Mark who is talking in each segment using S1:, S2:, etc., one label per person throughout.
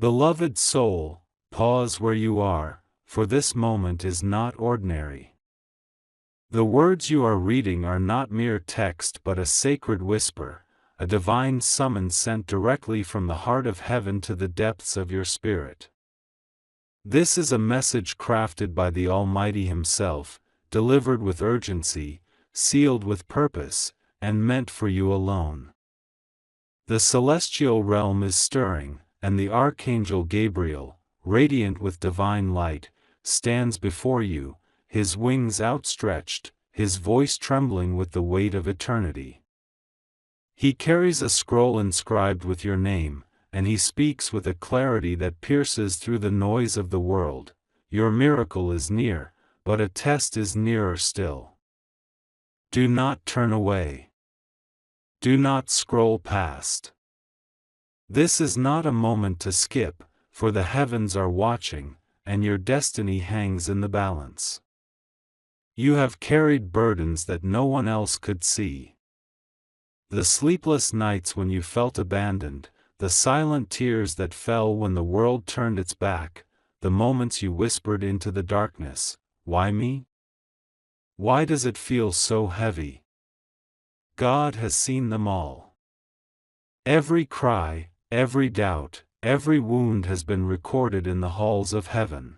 S1: Beloved soul, pause where you are, for this moment is not ordinary. The words you are reading are not mere text but a sacred whisper, a divine summons sent directly from the heart of heaven to the depths of your spirit. This is a message crafted by the Almighty Himself, delivered with urgency, sealed with purpose, and meant for you alone. The celestial realm is stirring, and the Archangel Gabriel, radiant with divine light, stands before you, his wings outstretched, his voice trembling with the weight of eternity. He carries a scroll inscribed with your name, and he speaks with a clarity that pierces through the noise of the world. Your miracle is near, but a test is nearer still. Do not turn away. Do not scroll past. This is not a moment to skip, for the heavens are watching, and your destiny hangs in the balance. You have carried burdens that no one else could see. The sleepless nights when you felt abandoned, the silent tears that fell when the world turned its back, the moments you whispered into the darkness, "Why me? Why does it feel so heavy?" God has seen them all. Every cry, every doubt, every wound has been recorded in the halls of heaven.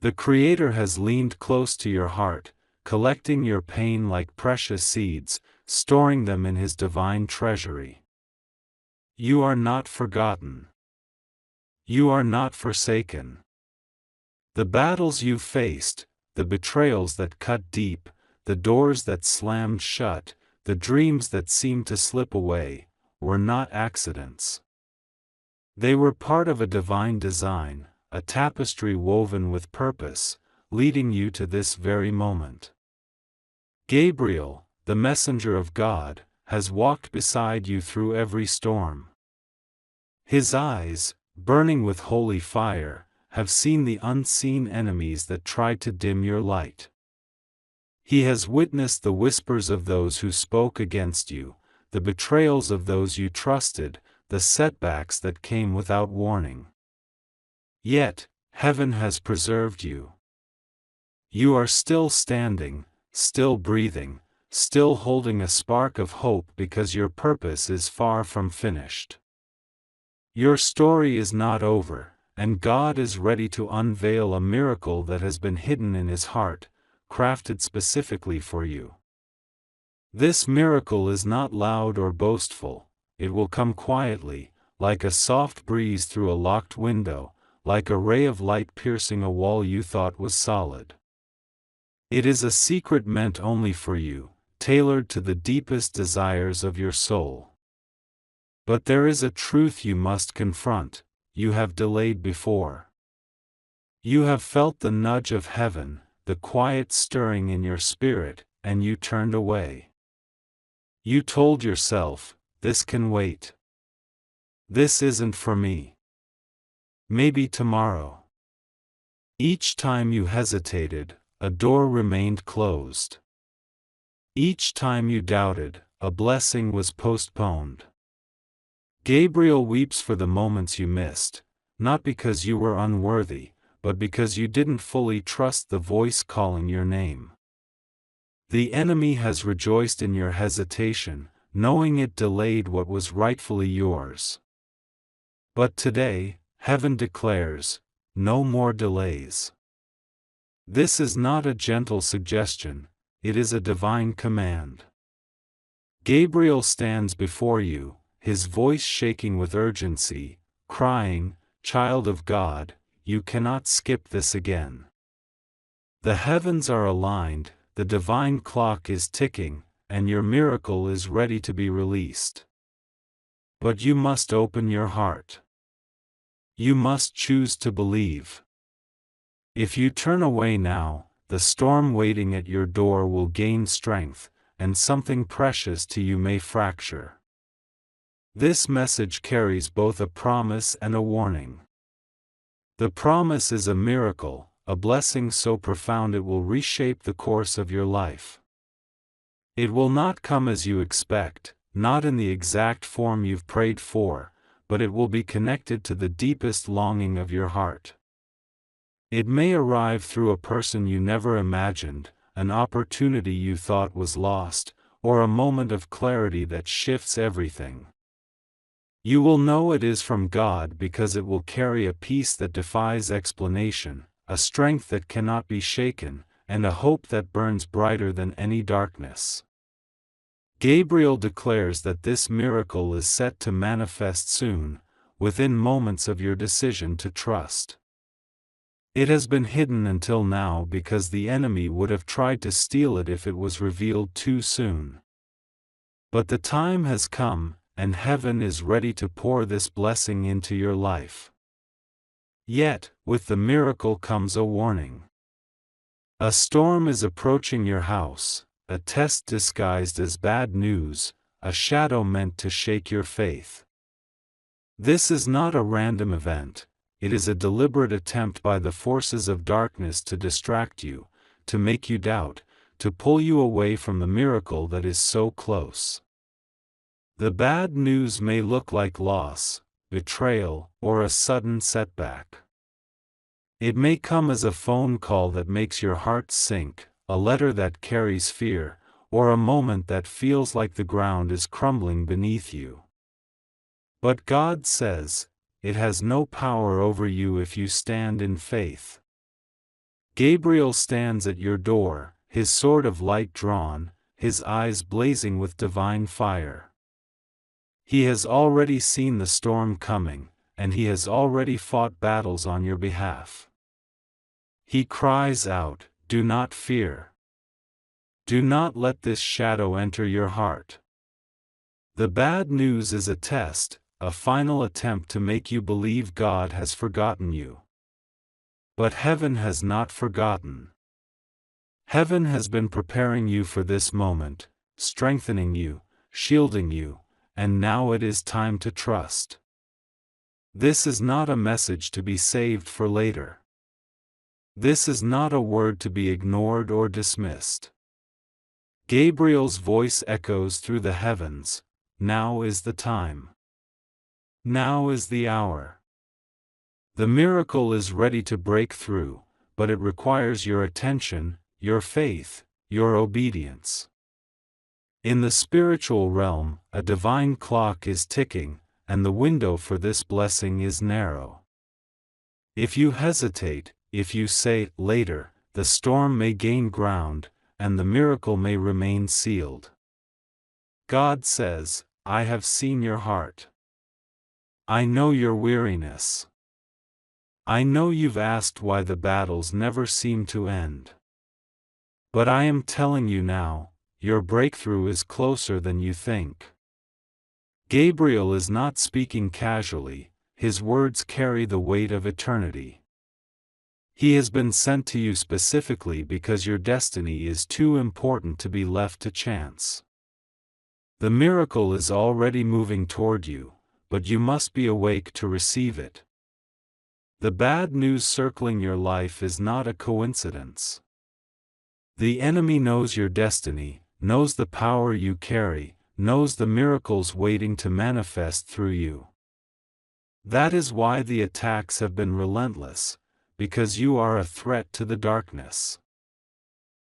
S1: The Creator has leaned close to your heart, collecting your pain like precious seeds, storing them in His divine treasury. You are not forgotten. You are not forsaken. The battles you faced, the betrayals that cut deep, the doors that slammed shut, the dreams that seemed to slip away, were not accidents. They were part of a divine design, a tapestry woven with purpose, leading you to this very moment. Gabriel, the messenger of God, has walked beside you through every storm. His eyes, burning with holy fire, have seen the unseen enemies that tried to dim your light. He has witnessed the whispers of those who spoke against you, the betrayals of those you trusted, the setbacks that came without warning. Yet, heaven has preserved you. You are still standing, still breathing, still holding a spark of hope because your purpose is far from finished. Your story is not over, and God is ready to unveil a miracle that has been hidden in His heart, crafted specifically for you. This miracle is not loud or boastful, it will come quietly, like a soft breeze through a locked window, like a ray of light piercing a wall you thought was solid. It is a secret meant only for you, tailored to the deepest desires of your soul. But there is a truth you must confront: you have delayed before. You have felt the nudge of heaven, the quiet stirring in your spirit, and you turned away. You told yourself, "This can wait. This isn't for me. Maybe tomorrow." Each time you hesitated, a door remained closed. Each time you doubted, a blessing was postponed. Gabriel weeps for the moments you missed, not because you were unworthy, but because you didn't fully trust the voice calling your name. The enemy has rejoiced in your hesitation, knowing it delayed what was rightfully yours. But today, heaven declares, no more delays. This is not a gentle suggestion, it is a divine command. Gabriel stands before you, his voice shaking with urgency, crying, "Child of God, you cannot skip this again." The heavens are aligned, the divine clock is ticking, and your miracle is ready to be released. But you must open your heart. You must choose to believe. If you turn away now, the storm waiting at your door will gain strength, and something precious to you may fracture. This message carries both a promise and a warning. The promise is a miracle, a blessing so profound it will reshape the course of your life. It will not come as you expect, not in the exact form you've prayed for, but it will be connected to the deepest longing of your heart. It may arrive through a person you never imagined, an opportunity you thought was lost, or a moment of clarity that shifts everything. You will know it is from God because it will carry a peace that defies explanation, a strength that cannot be shaken, and a hope that burns brighter than any darkness. Gabriel declares that this miracle is set to manifest soon, within moments of your decision to trust. It has been hidden until now because the enemy would have tried to steal it if it was revealed too soon. But the time has come, and heaven is ready to pour this blessing into your life. Yet, with the miracle comes a warning. A storm is approaching your house, a test disguised as bad news, a shadow meant to shake your faith. This is not a random event, it is a deliberate attempt by the forces of darkness to distract you, to make you doubt, to pull you away from the miracle that is so close. The bad news may look like loss, betrayal, or a sudden setback. It may come as a phone call that makes your heart sink, a letter that carries fear, or a moment that feels like the ground is crumbling beneath you. But God says, it has no power over you if you stand in faith. Gabriel stands at your door, his sword of light drawn, his eyes blazing with divine fire. He has already seen the storm coming, and he has already fought battles on your behalf. He cries out, "Do not fear. Do not let this shadow enter your heart." The bad news is a test, a final attempt to make you believe God has forgotten you. But heaven has not forgotten. Heaven has been preparing you for this moment, strengthening you, shielding you, and now it is time to trust. This is not a message to be saved for later. This is not a word to be ignored or dismissed. Gabriel's voice echoes through the heavens, "Now is the time. Now is the hour." The miracle is ready to break through, but it requires your attention, your faith, your obedience. In the spiritual realm, a divine clock is ticking, and the window for this blessing is narrow. If you hesitate, if you say, "Later," the storm may gain ground, and the miracle may remain sealed. God says, "I have seen your heart. I know your weariness. I know you've asked why the battles never seem to end. But I am telling you now, your breakthrough is closer than you think." Gabriel is not speaking casually, his words carry the weight of eternity. He has been sent to you specifically because your destiny is too important to be left to chance. The miracle is already moving toward you, but you must be awake to receive it. The bad news circling your life is not a coincidence. The enemy knows your destiny, knows the power you carry, knows the miracles waiting to manifest through you. That is why the attacks have been relentless, because you are a threat to the darkness.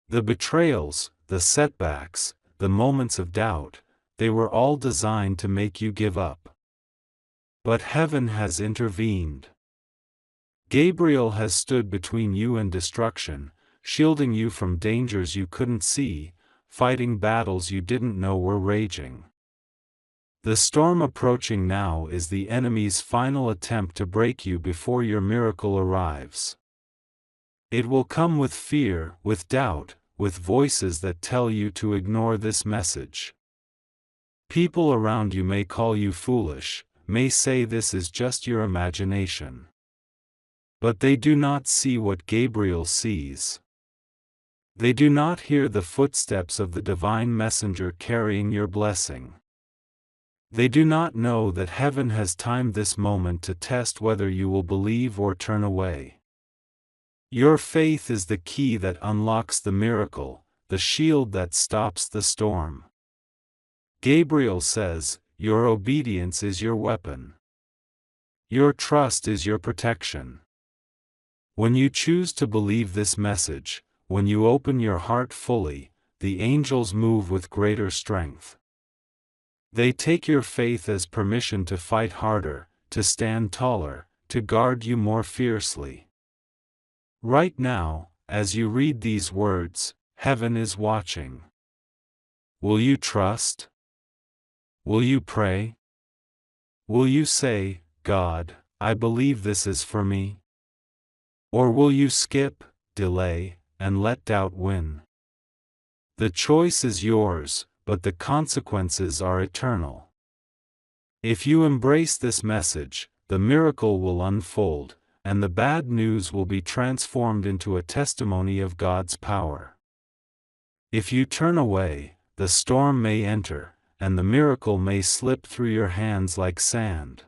S1: The betrayals, the setbacks, the moments of doubt, they were all designed to make you give up. But heaven has intervened. Gabriel has stood between you and destruction, shielding you from dangers you couldn't see, fighting battles you didn't know were raging. The storm approaching now is the enemy's final attempt to break you before your miracle arrives. It will come with fear, with doubt, with voices that tell you to ignore this message. People around you may call you foolish, may say this is just your imagination. But they do not see what Gabriel sees. They do not hear the footsteps of the divine messenger carrying your blessing. They do not know that heaven has timed this moment to test whether you will believe or turn away. Your faith is the key that unlocks the miracle, the shield that stops the storm. Gabriel says, "Your obedience is your weapon." Your trust is your protection. When you choose to believe this message, when you open your heart fully, the angels move with greater strength. They take your faith as permission to fight harder, to stand taller, to guard you more fiercely. Right now, as you read these words, heaven is watching. Will you trust? Will you pray? Will you say, God, I believe this is for me? Or will you skip, delay, and let doubt win? The choice is yours, but the consequences are eternal. If you embrace this message, the miracle will unfold, and the bad news will be transformed into a testimony of God's power. If you turn away, the storm may enter, and the miracle may slip through your hands like sand.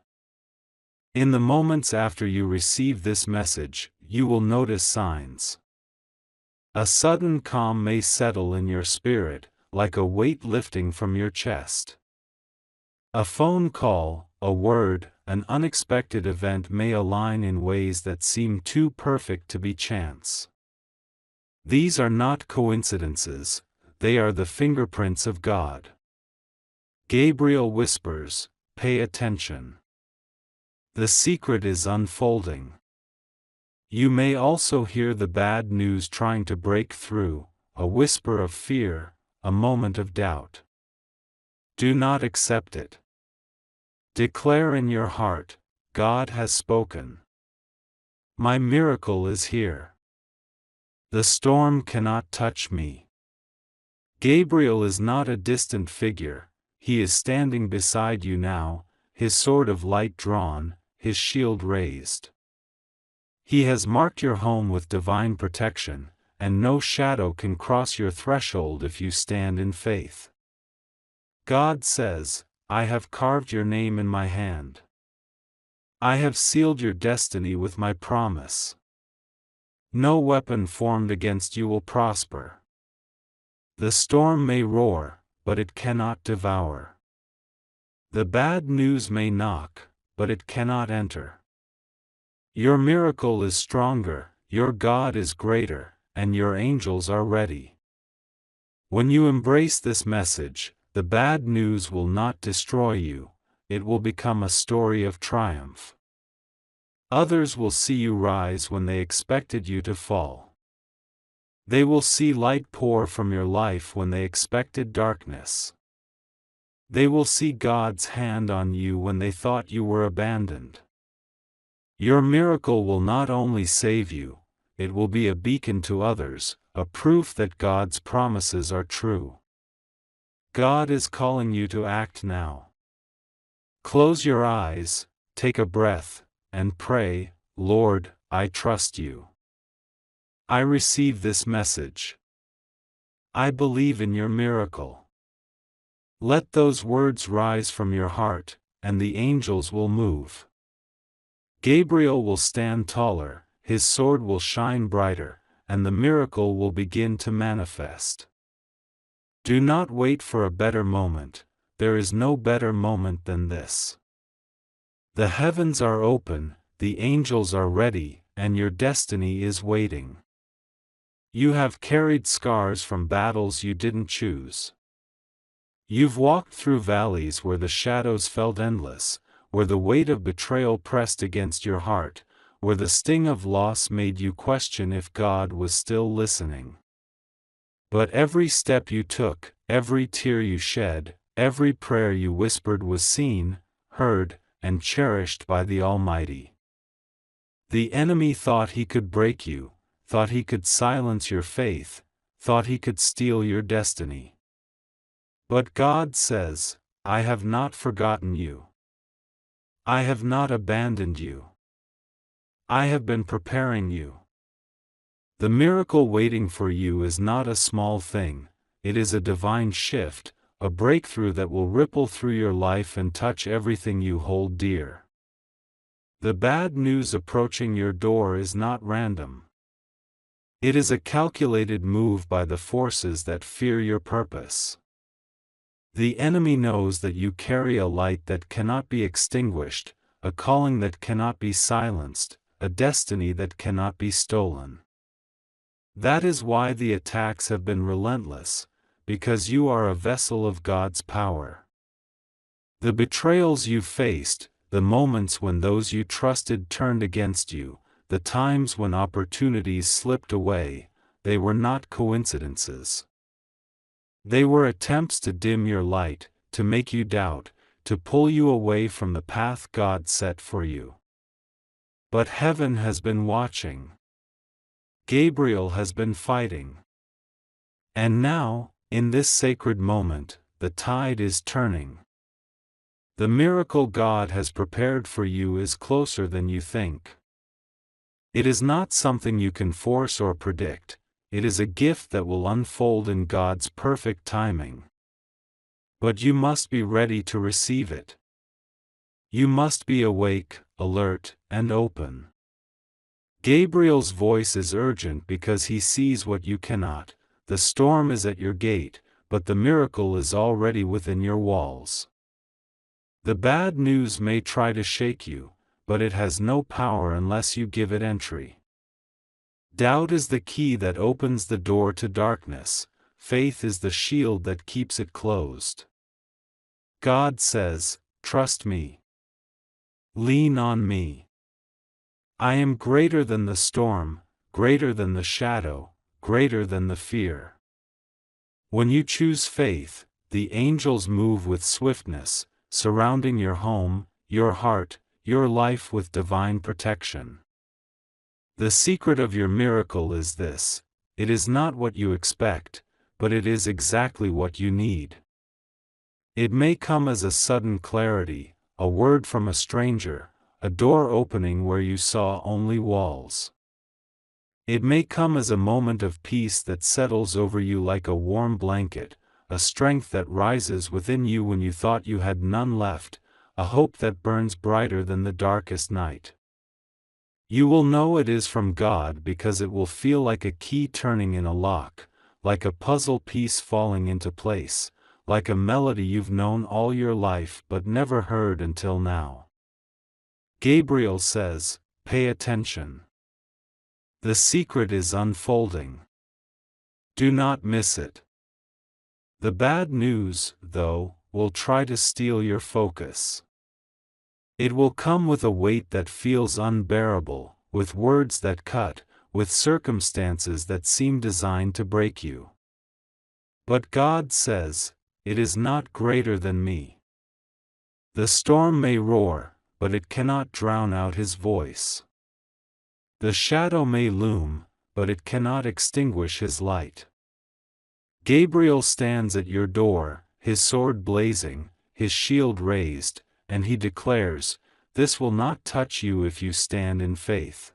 S1: In the moments after you receive this message, you will notice signs. A sudden calm may settle in your spirit, like a weight lifting from your chest. A phone call, a word, an unexpected event may align in ways that seem too perfect to be chance. These are not coincidences, they are the fingerprints of God. Gabriel whispers, "Pay attention. The secret is unfolding." You may also hear the bad news trying to break through, a whisper of fear, a moment of doubt. Do not accept it. Declare in your heart, God has spoken. My miracle is here. The storm cannot touch me. Gabriel is not a distant figure, he is standing beside you now, his sword of light drawn, his shield raised. He has marked your home with divine protection, and no shadow can cross your threshold if you stand in faith. God says, I have carved your name in my hand. I have sealed your destiny with my promise. No weapon formed against you will prosper. The storm may roar, but it cannot devour. The bad news may knock, but it cannot enter. Your miracle is stronger, your God is greater, and your angels are ready. When you embrace this message, the bad news will not destroy you, it will become a story of triumph. Others will see you rise when they expected you to fall. They will see light pour from your life when they expected darkness. They will see God's hand on you when they thought you were abandoned. Your miracle will not only save you, it will be a beacon to others, a proof that God's promises are true. God is calling you to act now. Close your eyes, take a breath, and pray, Lord, I trust you. I receive this message. I believe in your miracle. Let those words rise from your heart, and the angels will move. Gabriel will stand taller, his sword will shine brighter, and the miracle will begin to manifest. Do not wait for a better moment, there is no better moment than this. The heavens are open, the angels are ready, and your destiny is waiting. You have carried scars from battles you didn't choose. You've walked through valleys where the shadows felt endless, where the weight of betrayal pressed against your heart, where the sting of loss made you question if God was still listening. But every step you took, every tear you shed, every prayer you whispered was seen, heard, and cherished by the Almighty. The enemy thought he could break you, thought he could silence your faith, thought he could steal your destiny. But God says, I have not forgotten you. I have not abandoned you. I have been preparing you. The miracle waiting for you is not a small thing, it is a divine shift, a breakthrough that will ripple through your life and touch everything you hold dear. The bad news approaching your door is not random. It is a calculated move by the forces that fear your purpose. The enemy knows that you carry a light that cannot be extinguished, a calling that cannot be silenced, a destiny that cannot be stolen. That is why the attacks have been relentless, because you are a vessel of God's power. The betrayals you faced, the moments when those you trusted turned against you, the times when opportunities slipped away, they were not coincidences. They were attempts to dim your light, to make you doubt, to pull you away from the path God set for you. But heaven has been watching. Gabriel has been fighting. And now, in this sacred moment, the tide is turning. The miracle God has prepared for you is closer than you think. It is not something you can force or predict, it is a gift that will unfold in God's perfect timing. But you must be ready to receive it. You must be awake, alert, and open. Gabriel's voice is urgent because he sees what you cannot. The storm is at your gate, but the miracle is already within your walls. The bad news may try to shake you, but it has no power unless you give it entry. Doubt is the key that opens the door to darkness, faith is the shield that keeps it closed. God says, "Trust me. Lean on me. I am greater than the storm, greater than the shadow, greater than the fear." When you choose faith, the angels move with swiftness, surrounding your home, your heart, your life with divine protection. The secret of your miracle is this: it is not what you expect, but it is exactly what you need. It may come as a sudden clarity, a word from a stranger, a door opening where you saw only walls. It may come as a moment of peace that settles over you like a warm blanket, a strength that rises within you when you thought you had none left, a hope that burns brighter than the darkest night. You will know it is from God because it will feel like a key turning in a lock, like a puzzle piece falling into place, like a melody you've known all your life but never heard until now. Gabriel says, "Pay attention. The secret is unfolding. Do not miss it." The bad news, though, will try to steal your focus. It will come with a weight that feels unbearable, with words that cut, with circumstances that seem designed to break you. But God says, "It is not greater than me." The storm may roar, but it cannot drown out His voice. The shadow may loom, but it cannot extinguish His light. Gabriel stands at your door, his sword blazing, his shield raised, and he declares, "This will not touch you if you stand in faith."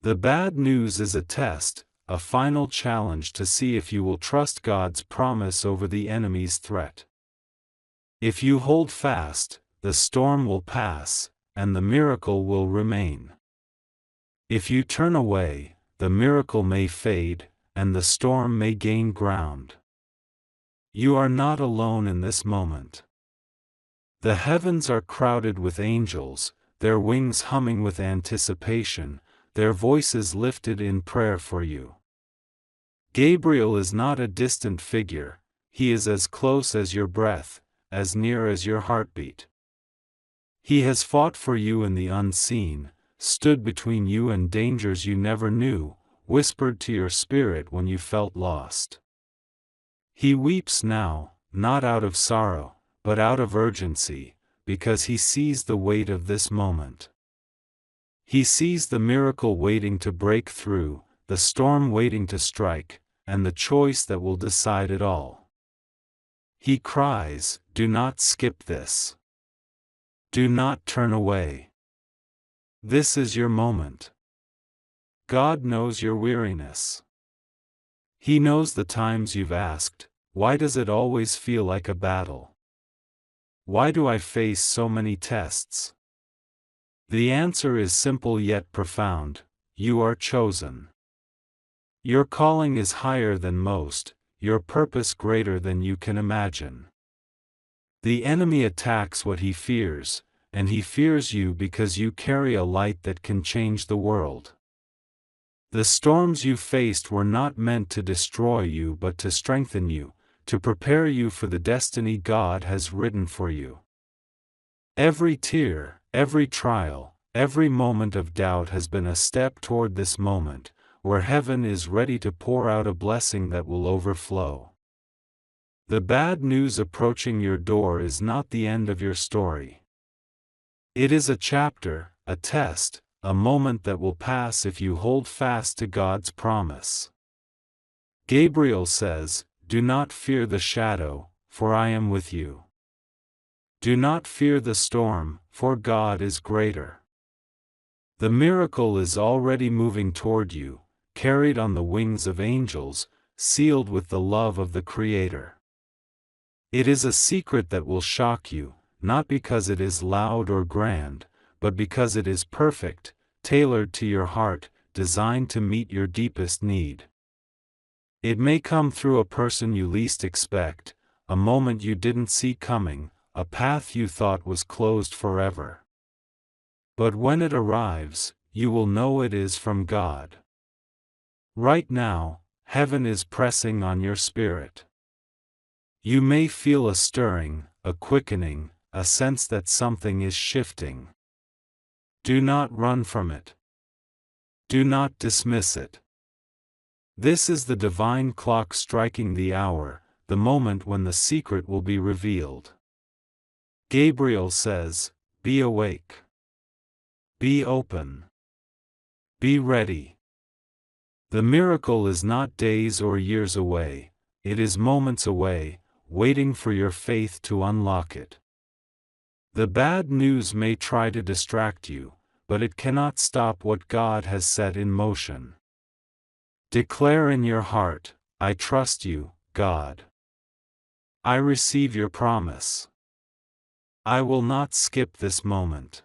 S1: The bad news is a test, a final challenge to see if you will trust God's promise over the enemy's threat. If you hold fast, the storm will pass, and the miracle will remain. If you turn away, the miracle may fade, and the storm may gain ground. You are not alone in this moment. The heavens are crowded with angels, their wings humming with anticipation, their voices lifted in prayer for you. Gabriel is not a distant figure, he is as close as your breath, as near as your heartbeat. He has fought for you in the unseen, stood between you and dangers you never knew, whispered to your spirit when you felt lost. He weeps now, not out of sorrow, but out of urgency, because he sees the weight of this moment. He sees the miracle waiting to break through, the storm waiting to strike, and the choice that will decide it all. He cries, "Do not skip this. Do not turn away. This is your moment." God knows your weariness. He knows the times you've asked, "Why does it always feel like a battle? Why do I face so many tests?" The answer is simple yet profound: you are chosen. Your calling is higher than most, your purpose greater than you can imagine. The enemy attacks what he fears, and he fears you because you carry a light that can change the world. The storms you faced were not meant to destroy you but to strengthen you, to prepare you for the destiny God has written for you. Every tear, every trial, every moment of doubt has been a step toward this moment, where heaven is ready to pour out a blessing that will overflow. The bad news approaching your door is not the end of your story. It is a chapter, a test, a moment that will pass if you hold fast to God's promise. Gabriel says, "Do not fear the shadow, for I am with you. Do not fear the storm, for God is greater." The miracle is already moving toward you, carried on the wings of angels, sealed with the love of the Creator. It is a secret that will shock you, not because it is loud or grand, but because it is perfect, tailored to your heart, designed to meet your deepest need. It may come through a person you least expect, a moment you didn't see coming, a path you thought was closed forever. But when it arrives, you will know it is from God. Right now, heaven is pressing on your spirit. You may feel a stirring, a quickening, a sense that something is shifting. Do not run from it. Do not dismiss it. This is the divine clock striking the hour, the moment when the secret will be revealed. Gabriel says, "Be awake. Be open. Be ready." The miracle is not days or years away, it is moments away, waiting for your faith to unlock it. The bad news may try to distract you, but it cannot stop what God has set in motion. Declare in your heart, "I trust you, God. I receive your promise. I will not skip this moment."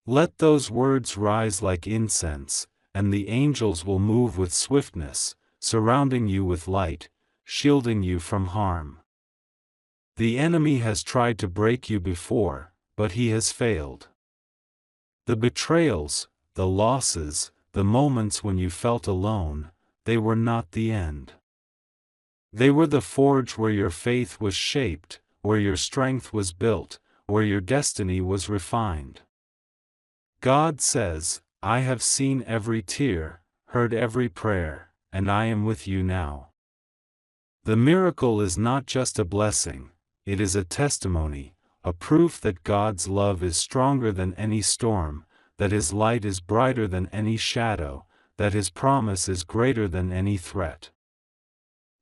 S1: Let those words rise like incense, and the angels will move with swiftness, surrounding you with light, shielding you from harm. The enemy has tried to break you before, but he has failed. The betrayals, the losses, the moments when you felt alone, they were not the end. They were the forge where your faith was shaped, where your strength was built, where your destiny was refined. God says, "I have seen every tear, heard every prayer, and I am with you now." The miracle is not just a blessing, it is a testimony, a proof that God's love is stronger than any storm, that His light is brighter than any shadow, that His promise is greater than any threat.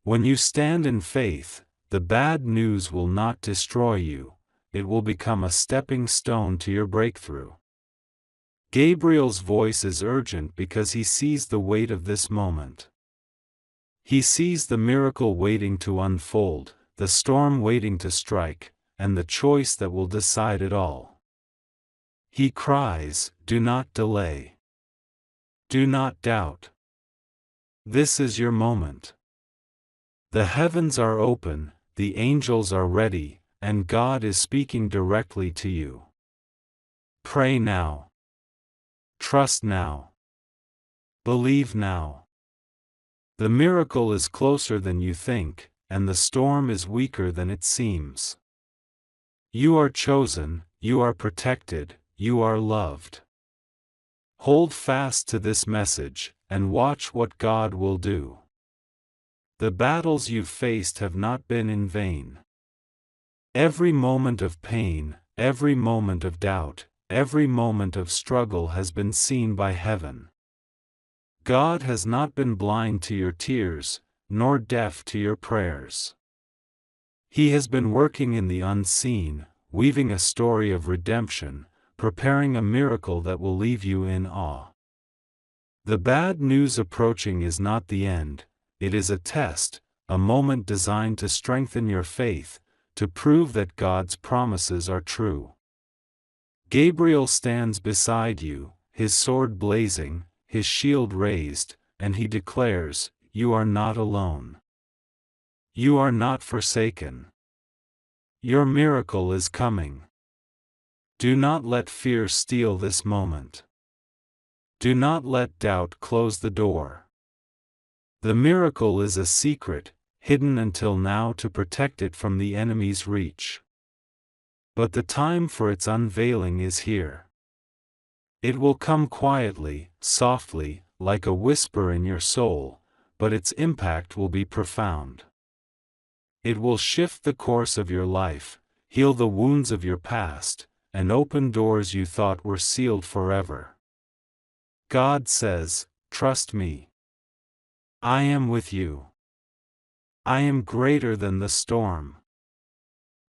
S1: When you stand in faith, the bad news will not destroy you, it will become a stepping stone to your breakthrough. Gabriel's voice is urgent because he sees the weight of this moment. He sees the miracle waiting to unfold, the storm waiting to strike, and the choice that will decide it all. He cries, "Do not delay. Do not doubt. This is your moment. The heavens are open, the angels are ready, and God is speaking directly to you. Pray now. Trust now. Believe now. The miracle is closer than you think, and the storm is weaker than it seems. You are chosen, you are protected, you are loved. Hold fast to this message, and watch what God will do. The battles you've faced have not been in vain. Every moment of pain, every moment of doubt, every moment of struggle has been seen by heaven. God has not been blind to your tears, nor deaf to your prayers. He has been working in the unseen, weaving a story of redemption, preparing a miracle that will leave you in awe. The bad news approaching is not the end, it is a test, a moment designed to strengthen your faith, to prove that God's promises are true. Gabriel stands beside you, his sword blazing, his shield raised, and he declares, "You are not alone. You are not forsaken. Your miracle is coming. Do not let fear steal this moment. Do not let doubt close the door. The miracle is a secret, hidden until now to protect it from the enemy's reach. But the time for its unveiling is here. It will come quietly, softly, like a whisper in your soul, but its impact will be profound. It will shift the course of your life, heal the wounds of your past, and open doors you thought were sealed forever. God says, "Trust me. I am with you. I am greater than the storm."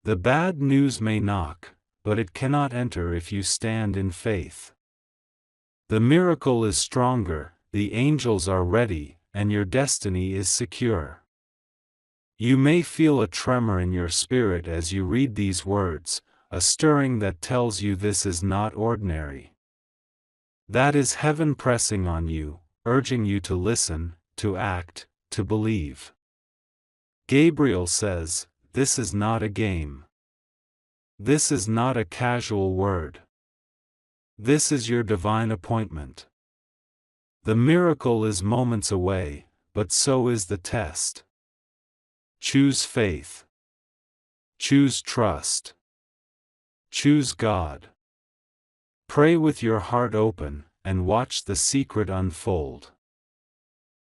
S1: The bad news may knock, but it cannot enter if you stand in faith. The miracle is stronger, the angels are ready, and your destiny is secure. You may feel a tremor in your spirit as you read these words, a stirring that tells you this is not ordinary. That is heaven pressing on you, urging you to listen, to act, to believe. Gabriel says, "This is not a game. This is not a casual word. This is your divine appointment." The miracle is moments away, but so is the test. Choose faith. Choose trust. Choose God. Pray with your heart open, and watch the secret unfold.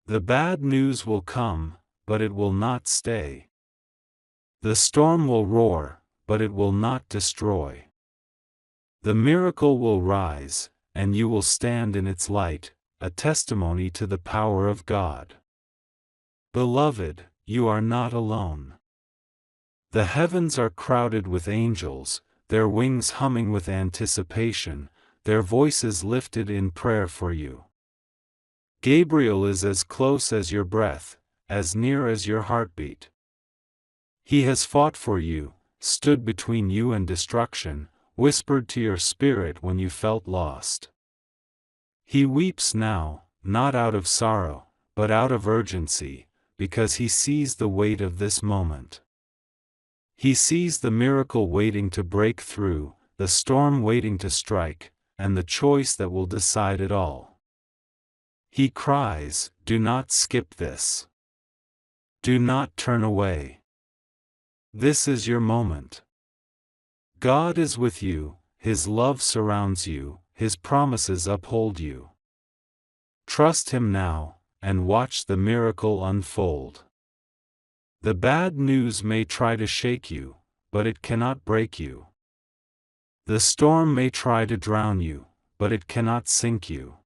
S1: The bad news will come, but it will not stay. The storm will roar, but it will not destroy. The miracle will rise, and you will stand in its light, a testimony to the power of God. Beloved, you are not alone. The heavens are crowded with angels, their wings humming with anticipation, their voices lifted in prayer for you. Gabriel is as close as your breath, as near as your heartbeat. He has fought for you, stood between you and destruction, whispered to your spirit when you felt lost. He weeps now, not out of sorrow, but out of urgency, because he sees the weight of this moment. He sees the miracle waiting to break through, the storm waiting to strike, and the choice that will decide it all. He cries, "Do not skip this. Do not turn away. This is your moment." God is with you, His love surrounds you, His promises uphold you. Trust Him now, and watch the miracle unfold. The bad news may try to shake you, but it cannot break you. The storm may try to drown you, but it cannot sink you.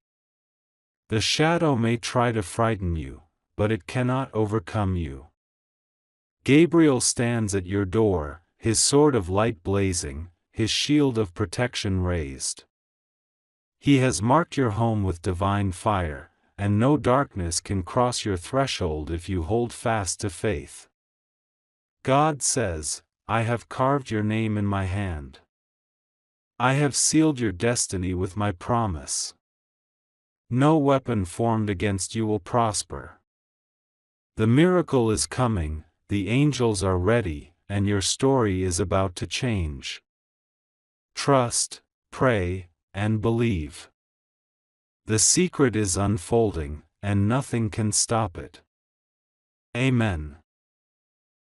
S1: The shadow may try to frighten you, but it cannot overcome you. Gabriel stands at your door, his sword of light blazing, his shield of protection raised. He has marked your home with divine fire, and no darkness can cross your threshold if you hold fast to faith. God says, "I have carved your name in my hand. I have sealed your destiny with my promise. No weapon formed against you will prosper." The miracle is coming, the angels are ready, and your story is about to change. Trust, pray, and believe. The secret is unfolding, and nothing can stop it. Amen.